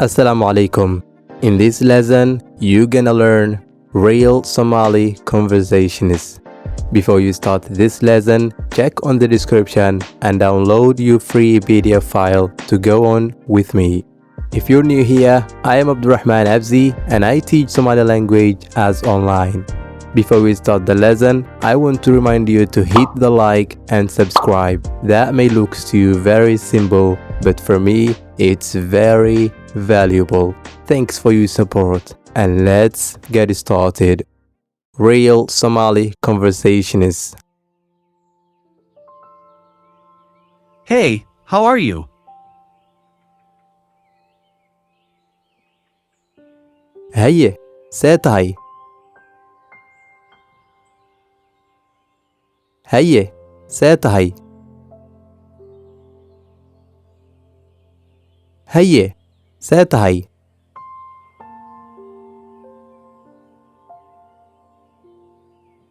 Assalamu alaikum. In this lesson, you're gonna learn real Somali conversations. Before you start this lesson, check on the description and download your free PDF file to go on with me. If you're new here, I am Abdurrahman Abzi and I teach Somali language as online. Before we start the lesson, I want to remind you to hit the like and subscribe. That may look to you very simple, but for me, it's very valuable. Thanks for your support and let's get started. Real Somali conversations. Hey, how are you? Haye, see tahay? Haye, see tahay? Haye, see tahay?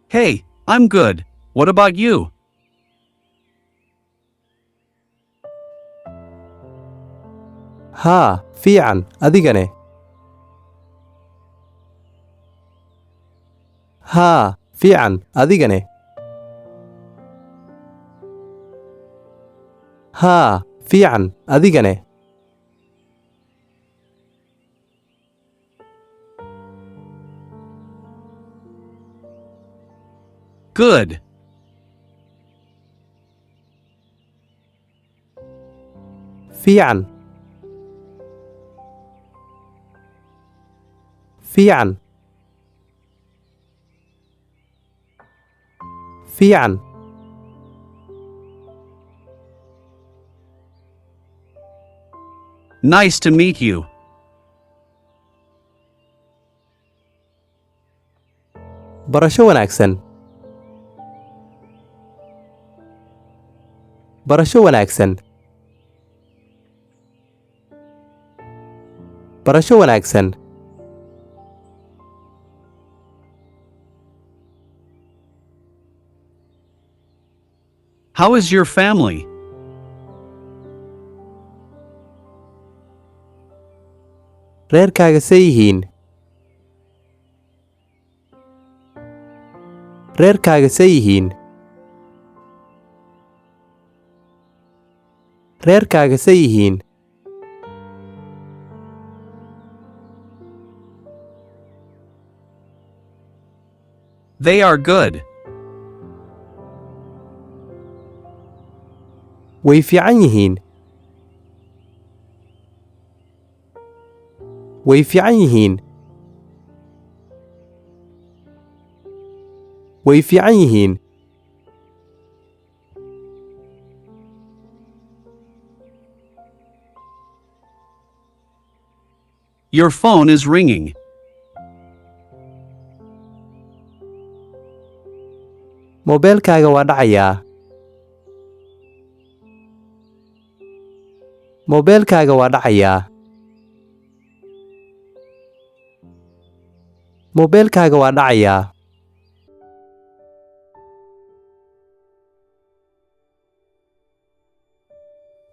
Hey, I'm good. What about you? Haa, fiican, adigane? Haa, fiican, adigane? Haa, fiican, adigane? Good. fiican fiican fiican Nice to meet you. barasho wanaagsan barasho wanaagsan barasho wanaagsan How is your family? reerkaaga see yihiin reerkaaga see yihiin reerkaaga see yihiin They are good. way fiican yihiin way fiican yihiin way fiican yihiin Your phone is ringing. moobeelkaaga waa dhacayaa moobeelkaaga waa dhacayaa moobeelkaaga waa dhacayaa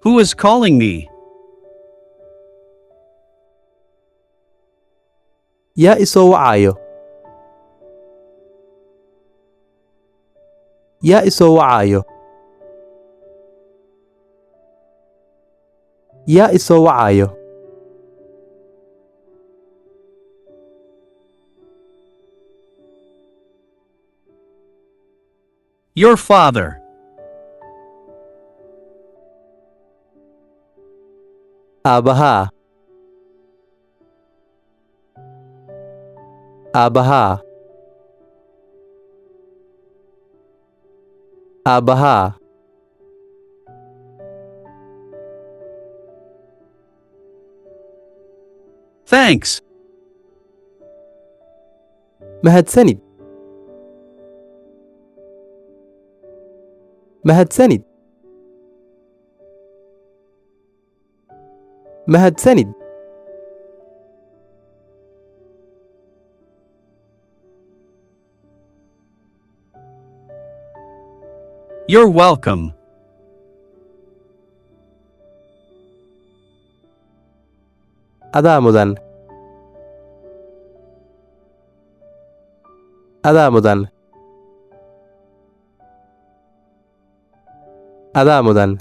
Who is calling me? yaa isoo wacaayo yaa isoo wacaayo yaa isoo wacaayo Your father. aabbahaa aabbahaa aabbahaa Thanks. mahadsanid mahadsanid mahadsanid You're welcome. adaa mudan adaa mudan adaa mudan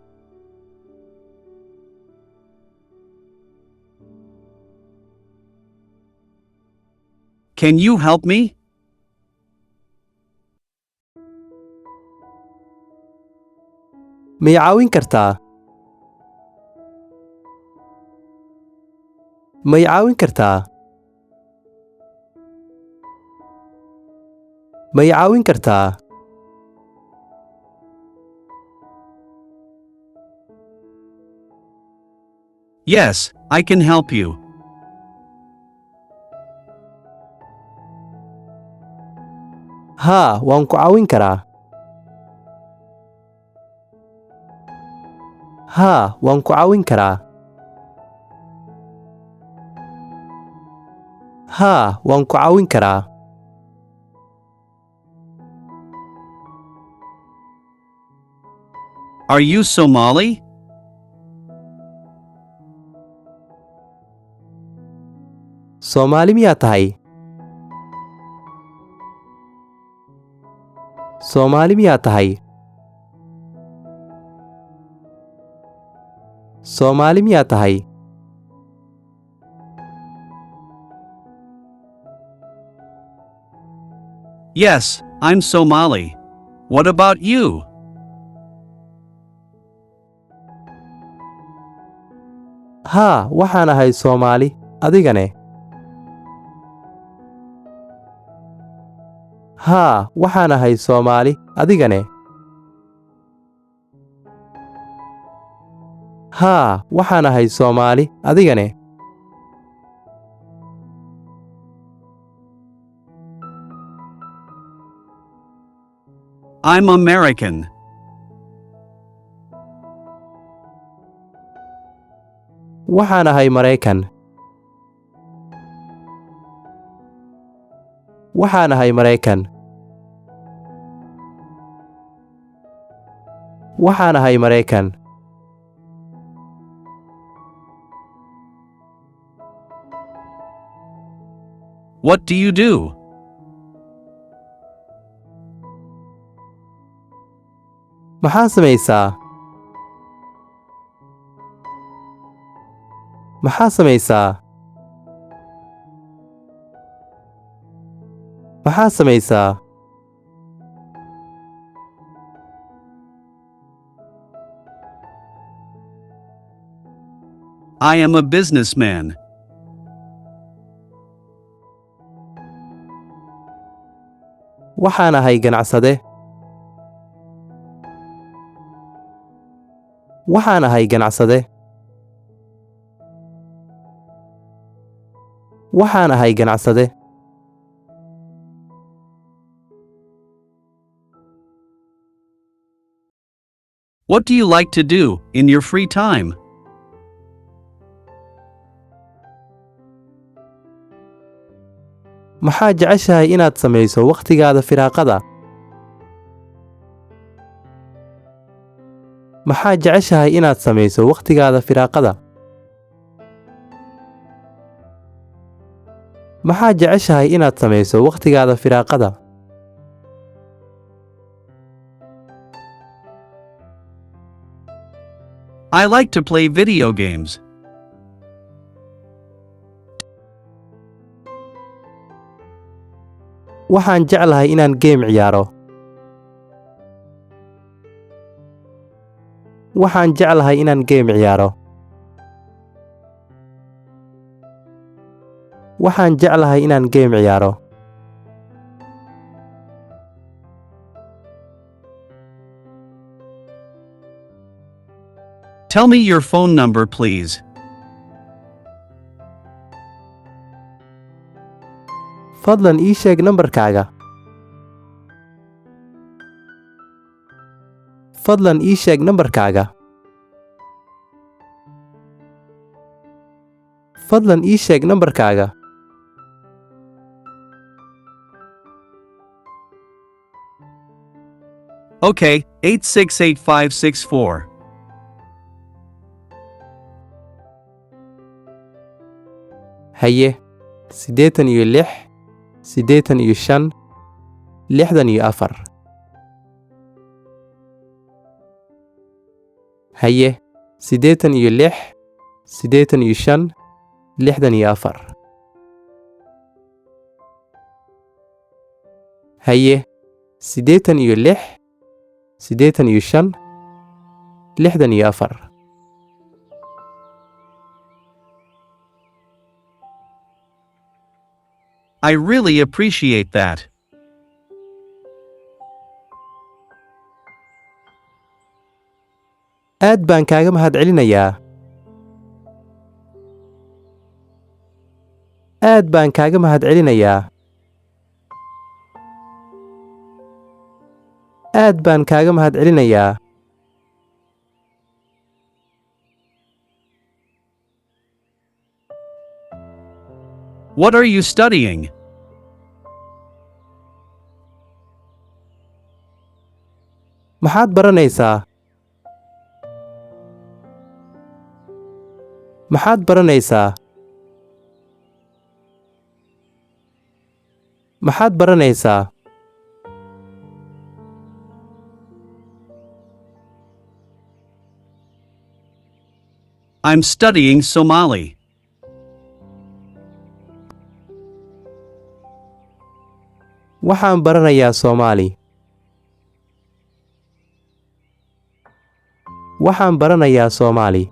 Can you help me? ma i caawin kartaa ma i caawin kartaa ma i caawin kartaa Yes, I can help you. haa waan ku caawin karaa haa waan ku caawin karaa haa waan ku caawin karaa Are you Somali? Soomaali miyaa tahay Soomaali miyaa tahay Soomaali miyaa tahay Yes, I'm Somali. What about you? haa waxaan ahay Soomaali adigane haa waxaan ahay Soomaali adigane haa waxaan ahay Soomaali adigane I'm American. waxaan ahay Maraykan waxaan ahay Maraykan waxaan ahay Maraykan What do you do? maxaa samaysaa maxaa samaysaa maxaa samaysaa I am a businessman. waxaan ahay ganacsade waxaan ahay ganacsade waxaan ahay ganacsade What do you like to do in your free time? maxaa jeceshahay inaad samayso wakhtigaada firaaqada maxaa jeceshahay inaad samayso wakhtigaada firaaqada maxaa jeceshahay inaad samayso wakhtigaada firaaqada I like to play video games. waxaan jeclahay inaan geem ciyaaro waxaan jeclahay inaan geem ciyaaro waxaan jeclahay inaan geem ciyaaro Tell me your phone number, please. fadlan ii sheeg nambarkaaga fadlan ii sheeg nambarkaaga fadlan ii sheeg nambarkaaga Okay, 868564. haye 86 85 64 haye 86 85 64 haye 86 85 64 I really appreciate that. aad baan kaaga mahadcelinayaa aad baan kaaga mahadcelinayaa aad baan kaaga mahadcelinayaa What are you studying? maxaad baranaysaa maxaad baranaysaa maxaad baranaysaa I'm studying Somali. waxaan baranayaa Soomaali waxaan baranayaa Soomaali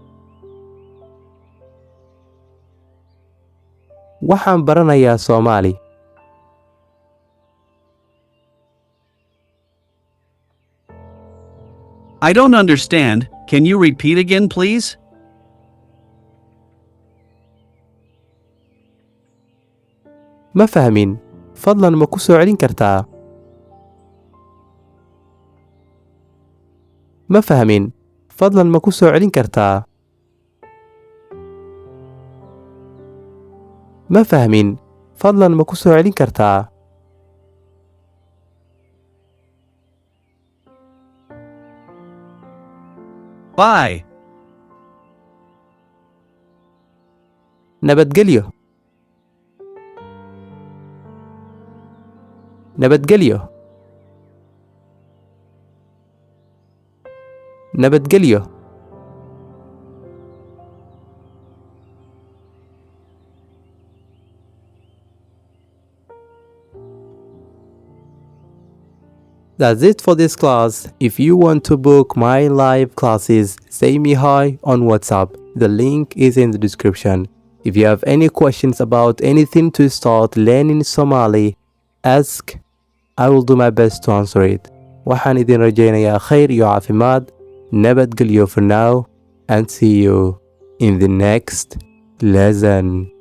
waxaan baranayaa Soomaali I don't understand. Can you repeat again, please? ma fahmin fadlan ma ku soo celin kartaa ma fahmin fadlan ma ku soo celin kartaa ma fahmin fadlan ma ku soo celin kartaa Bye. nabadgelyo nabadgelyo nabadgelyo That's it for this class. If you want to book my live classes, say me hi on WhatsApp. The link is in the description. If you have any questions about anything to start learning Somali, ask. I will do my best to answer it. waxaan idin rajaynayaa khayr iyo caafimaad. Nabadgelyo for now and see you in the next lesson.